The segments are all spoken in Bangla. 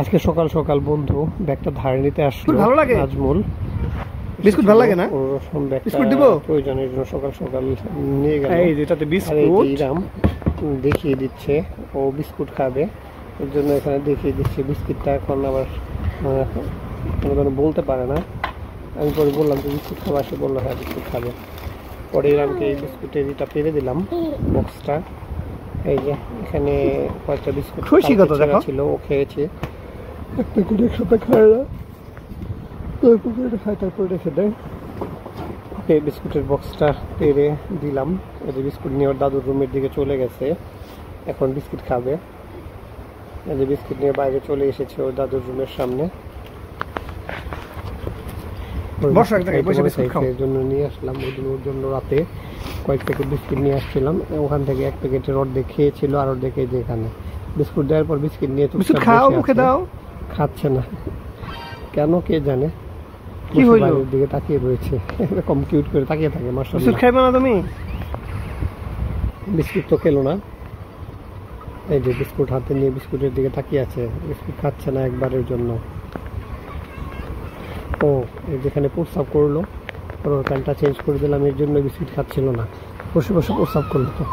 আজকে সকাল সকাল বন্ধু ব্যাগটা ধারে নিতে আসলো। ভালো লাগে নাজমুল বিস্কুট ভালো লাগে না? বিস্কুট দিব প্রয়োজনের জন্য সকাল সকাল নিয়ে গেল। এই যেটাতে বিস্কুট ইরাম দেখিয়ে দিচ্ছে ও বিস্কুট খাবে, এর জন্য এখানে দেখিয়ে দিচ্ছে বিস্কুটটা। এখন আবার কোনো ধরনের বলতে পারে না। আমি পরে বললাম যে বিস্কুট খাবো, সে বললো হ্যাঁ বিস্কুট খাবে। পরে ইরামকে এই বিস্কুটের এটা পেরে দিলাম বক্সটা। এই যে এখানে কয়েকটা বিস্কুট ছিল, ও খেয়েছে। একটা করে একসাথে খায় না, খায় তারপরে রেখে দেয়। ওকে বিস্কুটের বক্সটা পেরে দিলাম। এই যে বিস্কুট নিয়ে ওর দাদুর রুমের দিকে চলে গেছে, এখন বিস্কুট খাবে। এই যে বিস্কুট নিয়ে বাইরে চলে এসেছে ওর দাদুর রুমের সামনে। জন্য নিয়ে আসলাম ওর জন্য রাতে কয়েক প্যাকেট বিস্কুট নিয়ে আসছিলাম। ওখান থেকে এক প্যাকেটের অর্ধেক খেয়েছিল, আর অর্ধেক যে এখানে বিস্কুট দেওয়ার পর বিস্কুট নিয়ে খাচ্ছে না কেন কে জানে, কি হইলো দিকে তাকিয়ে রয়েছে, এরকম কিউট করে তাকিয়ে থাকে। মাশাআল্লাহ খাইবে না তুমি? বিস্কুট তো খেলো না। এই যে বিস্কুট হাতে নিয়ে বিস্কুটের দিকে তাকিয়ে আছে, বিস্কুট খাচ্ছে না একবারের জন্য। ও যেখানে প্রস্রাব করলো, ওর প্যান্টটা চেঞ্জ করে দিলাম, এর জন্য বিস্কুট খাচ্ছিল না। বসে বসে প্রস্রাব করলো। তো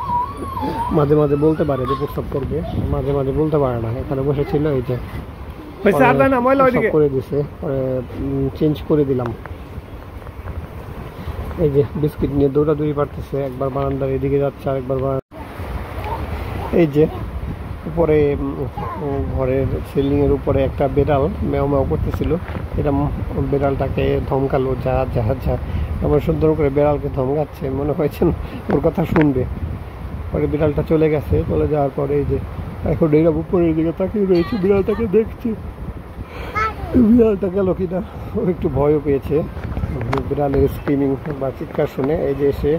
মাঝে মাঝে বলতে পারে যে প্রস্রাব করবে, মাঝে মাঝে বলতে পারে না। এখানে বসেছিল, এই যে করে দিছে, চেঞ্জ করে দিলাম। এই যে বিস্কিট নিয়ে দৌড়াদৌড়ি পারতেছে, একবার বারান্দার এদিকে যাচ্ছে, আরেকবার এই যে উপরে ঘরের সিলিং এর উপরে একটা বেড়াল ম্যাও ম্যাও করতেছিল। এটা বেড়ালটাকে ধমকালো, যা যা যা। আমার সুন্দর করে বেড়ালকে ধমকাচ্ছে, মনে হয়েছেন ওর কথা শুনবে। পরে বিড়ালটা চলে গেছে, চলে যাওয়ার পরে এই যে এখন এরকম উপরের দিকে তাকিয়ে রয়েছে, বিড়ালটাকে দেখছে। বিড়ালটা গেল কিনা, ও একটু ভয়ও পেয়েছে বিড়ালের স্ক্রিমিং বা চিৎকার শুনে। এই যে এসে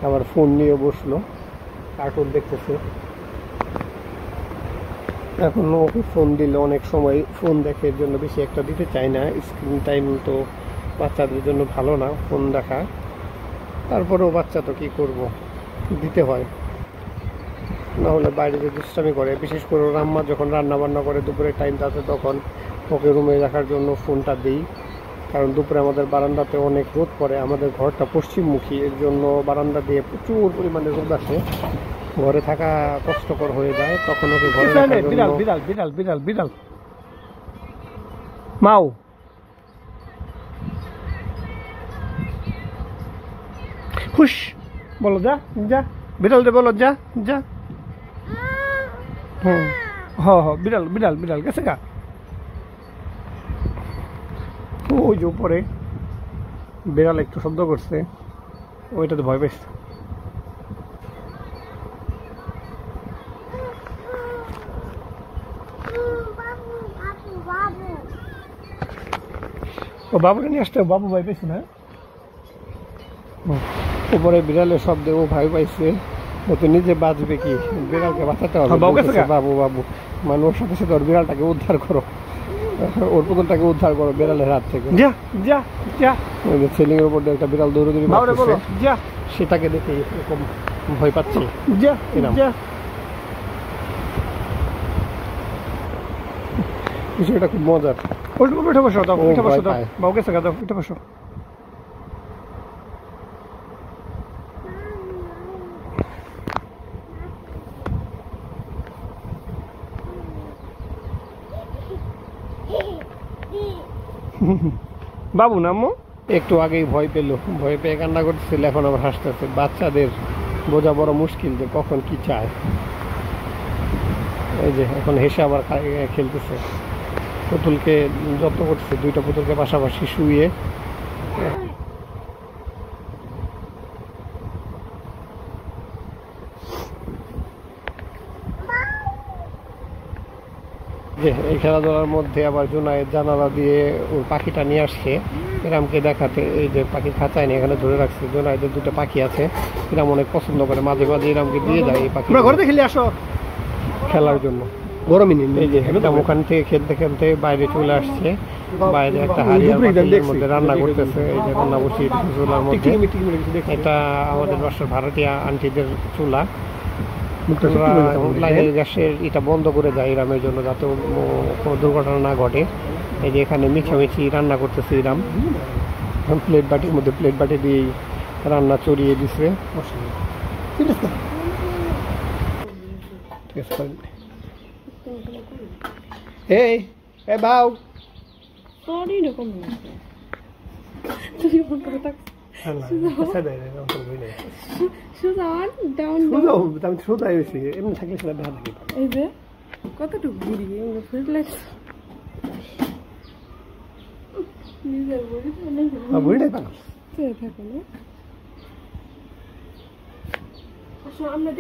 আবার ফোন নিয়ে বসলো, কার্টুন দেখতেছে। এখন ওকে ফোন দিলে অনেক সময় ফোন দেখে, এর জন্য বেশি একটা দিতে চাই না। স্ক্রিন টাইম তো বাচ্চাদের জন্য ভালো না ফোন দেখা, তারপরেও বাচ্চা তো কী করব, দিতে হয়। না হলে বাইরে যে দুষ্টামি করে, বিশেষ করে ওর আম্মা যখন রান্না বান্না করে দুপুরের টাইমটাতে, তখন ওকে রুমে রাখার জন্য ফোনটা দিই। কারণ দুপুরে আমাদের বারান্দাতে অনেক রোদ পড়ে, আমাদের ঘরটা পশ্চিমমুখী, এর জন্য বারান্দা দিয়ে প্রচুর পরিমাণে রোদ আসে, ঘরে থাকা কষ্টকর হয়ে যায়। তখন ওকে ঘরে বিড়াল বিড়াল বিড়াল বিড়াল বিড়াল মাও খুশ বলো, যা যা বিড়াল দে, বলো যা যা। হ বিড়াল বিড়াল বিড়াল গেছে গা। ওই যে উপরে বিড়াল একটু শব্দ করছে, ওইটাতে ভয় পেয়েছে। ও বাবুকে নিয়ে আসতে, বাবু ভয় পেয়েছে না? উপরে বিড়ালের শব্দে ও ভয় পাইছে, ও তো নিজে বাঁচবে কি, বিড়ালকে বাঁচাতে হবে। বাবু বাবু মানে ওর সাথে সাথে ওর বিড়ালটাকে উদ্ধার করো, ওর পুতুলটাকে উদ্ধার করো বিড়ালের হাত থেকে। যা যা যা। সিলিং এর উপর দিয়ে একটা বিড়াল দৌড়াদৌড়ি করছে, সেটাকে দেখে এরকম ভয় পাচ্ছে। যা যা। বিষয়টা খুব মজার। উঠে বসো, দাও উঠে বসো, দাও বাবু গেছে গা, দাও উঠে বসো। বাবু নামো। একটু আগেই ভয় পেল, ভয় পেয়ে কান্না করতেছিল, এখন আবার হাসতেছে। বাচ্চাদের বোঝা বড় মুশকিল যে কখন কি চায়। এই যে এখন হেসে আবার খেলতেছে, পুতুলকে যত্ন করতেছে, দুইটা পুতুলকে পাশাপাশি শুয়ে। যে এই খেলাধুলার মধ্যে আবার জুনায়েদ জানালা দিয়ে ওর পাখিটা নিয়ে আসছে ইরামকে দেখাতে। এই যে পাখি খাঁচায় নিয়ে এখানে ধরে রাখছে। জুনায়েদের দুটো পাখি আছে, ইরাম অনেক পছন্দ করে, মাঝে মাঝে ইরামকে দিয়ে যায় এই পাখি ঘরে খেলে আসো খেলার জন্য। গরমই নেই। এই যে একদম ওখান থেকে খেলতে খেলতে বাইরে চলে আসছে, বাইরে একটা হাড়িয়ার মধ্যে রান্না করতেছে। এই যে রান্না বসিয়ে চুলার মধ্যে, এটা আমাদের বাসার ভাড়াটিয়া আন্টিদের চুলা। মুখটা সত্যি করে দিতে হবে, লাইনের দেখেন। গ্যাসের এটা বন্ধ করে দেয় ইরামের জন্য, যাতে কোনো দুর্ঘটনা না ঘটে। এই যে এখানে মিছামিছি রান্না করতেছে ইরাম, প্লেট বাটির মধ্যে প্লেট বাটি দিয়েই রান্না চড়িয়ে দিচ্ছে। ঠিক আছে। ঠিক আছে, এই এ বাউ Sorry, no como. Tuh yang tak. Susan, down. আমি সোজা হয়েছি, এমনি থাকলে সেটা দেখা থাকে। এই যে কতটুকু ঘুরিয়ে ফিরলে নিজের বড়ি অনেক বুড়িটাই পাগল। থাকে না। আসলে আমরা